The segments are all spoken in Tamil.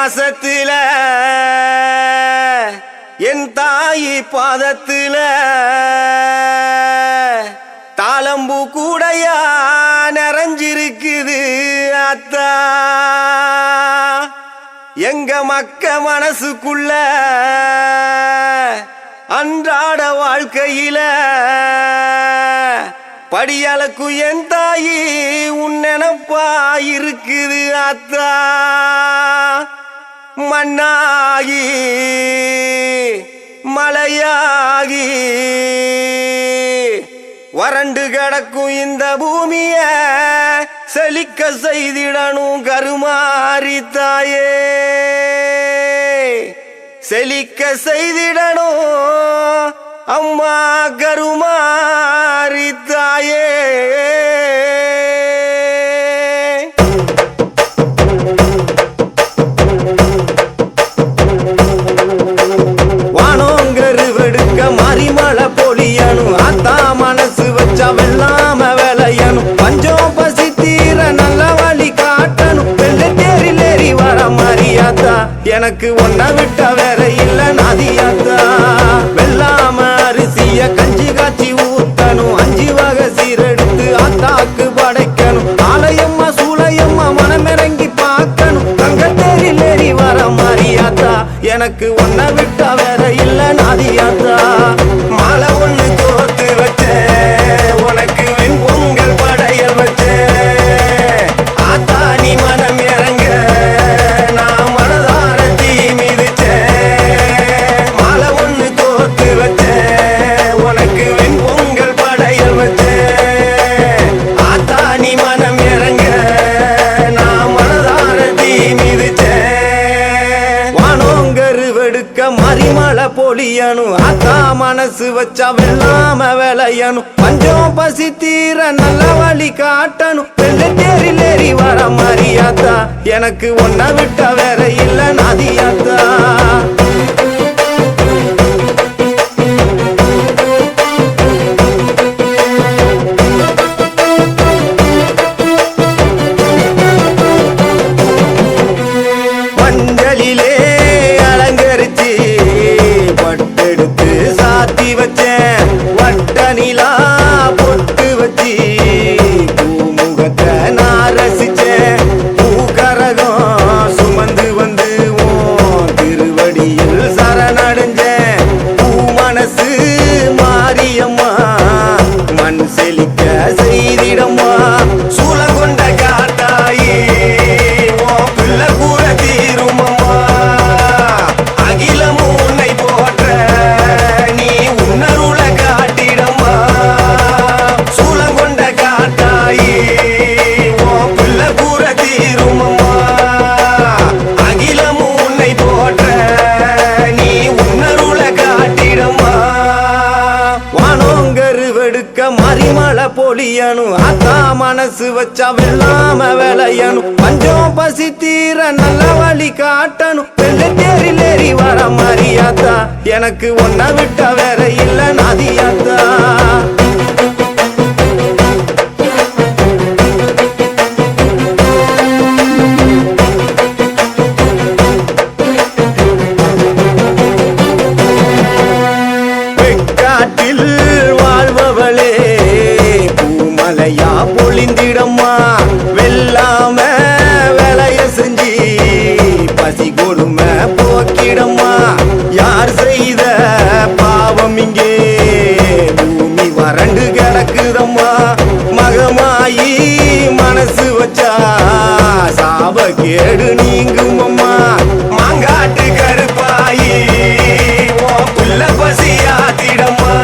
மாசத்தில என் தாயி பாதத்தில தாளம்பூ கூடையா நிறைஞ்சிருக்குது அத்தா. எங்க மக்க மனசுக்குள்ள அன்றாட வாழ்க்கையில படியளக்கு என் தாயி உன் நினப்பா இருக்குது அத்தா. மண்ணாகி மலையாகி வறண்டு கிடக்கும் இந்த பூமிய செழிக்க செய்திடணும் கருமாரி தாயே. செழிக்க செய்திடணும் அம்மா கருமாரி தாயே. வானோங்கரு வெடுக்க மறிமலை பொழியணும் அத்தா. மனசு வச்சா வெள்ளாம விளையணும். பஞ்சம் பசி தீர நல்ல வழி காட்டணும். வெள்ளை தேரிலேறி வர மரியாதா. எனக்கு ஒன்ன விட்ட வேற இல்ல நதியாத்தா. வெள்ளாம அரிசிய கஞ்சி காய்ச்சி ஊத்தணும். 5 வகை சீரெடுத்து அத்தாக்கு படைக்கணும். ஆலயம்மா சூளையம்மா மனமிறங்கி பார்க்கணும். தங்க தேரிலேறி வர மரியாதா. எனக்கு ஒன்ன விட்ட வேற இல்ல நதியாத்தா. மாலை ஒண்ணு கோர்த்து வச்சேன் உனக்கு வெண் பொங்கல் படையல் வச்சேன் ஆத்தா. நீ மனம் இறங்க நான் மனதார தீ மிதிச்சேன். மாலை ஒண்ணு கோர்த்து வச்சேன் உனக்கு வெண் பொங்கல் படையல் வச்சேன் ஆத்தா. நீ மனம் இறங்க நான் மனதார தீ மிதிச்சேன். வானோங்கரு வெடுக்க மறிமலை பொழியணும் அத்தா. மனசு வச்சா வெள்ளாம விளையணும். பஞ்சம் பசி தீர நல்ல வழி காட்டணும். வெள்ளை தேரிலேறி வர மரியாதா. எனக்கு ஒன்ன விட்ட வேற இல்ல நதியாத்தா. மஞ்சளிலே அலங்கரிச்சு பட்டெடுத்து சாத்தி வச்சேன். வட்ட நிலா பொட்டு வச்சு பூமுகத்தை நான் ரசிச்சேன். பூகரகம் சுமந்து வந்து உன் திருவடியில் சரணடைஞ்சேன். பூ மனசு மாரியம்மா மண் செழிக்க செய்திடம்மா. சூழ கொண்ட காட்டாயி உன் பிள்ளை கூற தீருமம்மா. அகிலமும் உன்னை போற்ற நீ உன்னருள காட்டிடம்மா. சூழம் கொண்ட காட்டாயி உன் பிள்ளை கூற தீருமம்மா. அகிலமும் உன்னை போற்ற நீ உன்னருள காட்டிடம்மா. வானோங்கரு வெடுக்க மறிமலை பொழியணும் அத்தா. மனசு வச்சா வெள்ளாம விளையணும். பஞ்சம் பசி தீர நல்ல வழி காட்டணும். வெள்ளை தேரிலேறி வர மரியாதா. எனக்கு ஒன்ன விட்ட வேற இல்ல நதியாத்தா. வெக்காட்டில் வாழ்பவளே பூமலையா பொழிந்திடம்மா. வெள்ளாம வேலைய செஞ்சு பசி கொடுமை போக்கிடம்மா. யார் செய்த பாவம் இங்கே பூமி வறண்டு கிடக்குதம்மா. மகமாயி மனசு வச்சா சாப கேடு நீங்குமம்மா. மாங்காட்டு கருப்பாயி உன் பிள்ளை பசியாத்திடம்மா.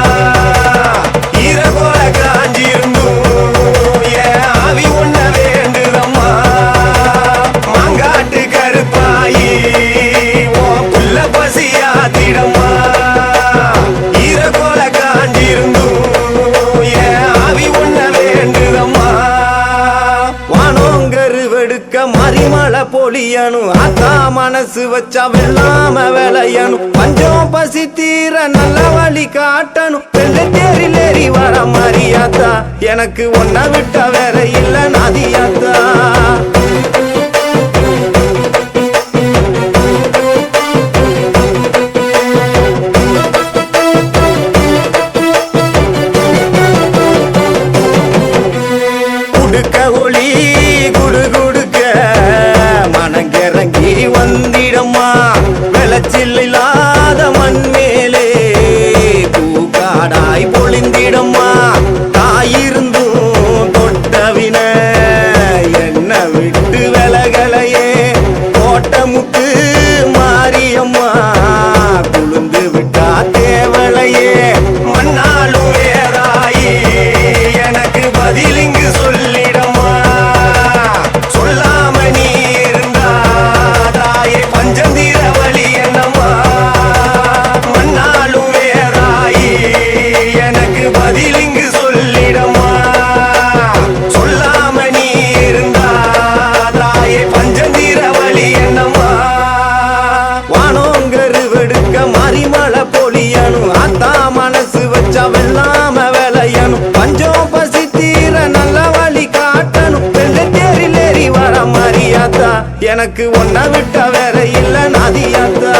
ஈரகோல காஞ்சிருந்தும் என் ஆவி உன்ன வேண்டுதம்மா. மாங்காட்டு கருப்பாயி உன் பிள்ளை பசியாத்திடம்மா. ஈரகோல காஞ்சிருந்தும் என் ஆவி உன்ன வேண்டுதம்மா. வானோங்கரு வெடுக்க மறிமலை பொழியணும் அத்தா. மனசு வச்சா வெள்ளாம விளையணும். பஞ்சம் பசி தீர நல்ல வழி காட்டணும். வெள்ளை தேரிலேறி வர மரியாதா. எனக்கு ஒன்ன விட்ட வேற இல்ல நதியாத்தா. எனக்கு ஒன்ன விட்ட வேற இல்ல நாதியாத்தா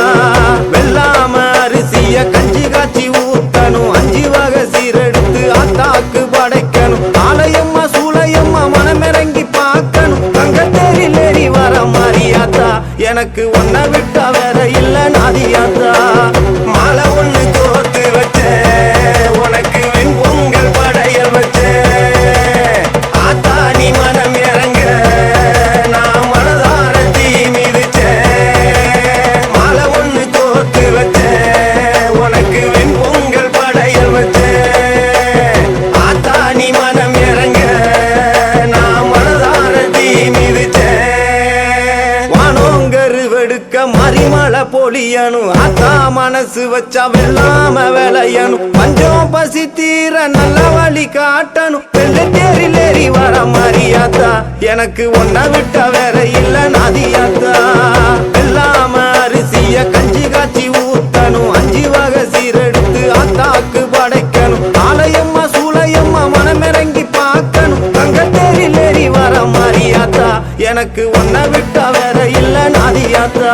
வெள்ளாம அரிசிய கஞ்சி காய்ச்சி ஊத்தணும் 5 வகை சீரெடுத்து ஆத்தாக்கு படைக்கணும் ஆலயம்மா சூளையம்மா மனமிறங்கி பார்க்கணும் தங்கத்தேரில் ஏறி வர மாரியாத்தா எனக்கு ஒன்ன விட்ட வேற இல்ல நாதியாத்தா மாலை ஒண்ணு கோர்த்து வச்சேன் உனக்கு வெண்பொங்கல் படையல் வச்சேன் ஆத்தா நீ மனம் இறங்க நான் மனதார தீ மிதிச்சேன் மாலை ஒண்ணு கோர்த்து வச்சேன் உனக்கு வெண்பொங்கல் படையல் வச்சேன் ஆத்தா நீ மனம் இறங்க நான் மனதார தீ மிதிச்சேன் வானோங்கரு வெடுக்க மறிமலை பொழியணும் ஆத்தா மனசு வச்சா வெள்ளாம விளையணும் பஞ்சம் பசி தீர நல்ல வழி காட்டணும் வெள்ளத்தேரில் ஏறி வர மாரியாத்தா எனக்கு ஒன்ன விட்ட வேற இல்ல நாதியாத்தா வெள்ளாம அரிசிய கஞ்சி காய்ச்சி ஊத்தணும் 5 வகை சீரெடுத்து ஆத்தாக்கு படைக்கணும் ஆலயம்மா சூளையம்மா மனமிறங்கி பார்க்கணும் தங்கத்தேரில் ஏறி வர மாரியாத்தா எனக்கு ஒன்ன விட்ட வேற இல்ல நாதியாத்தா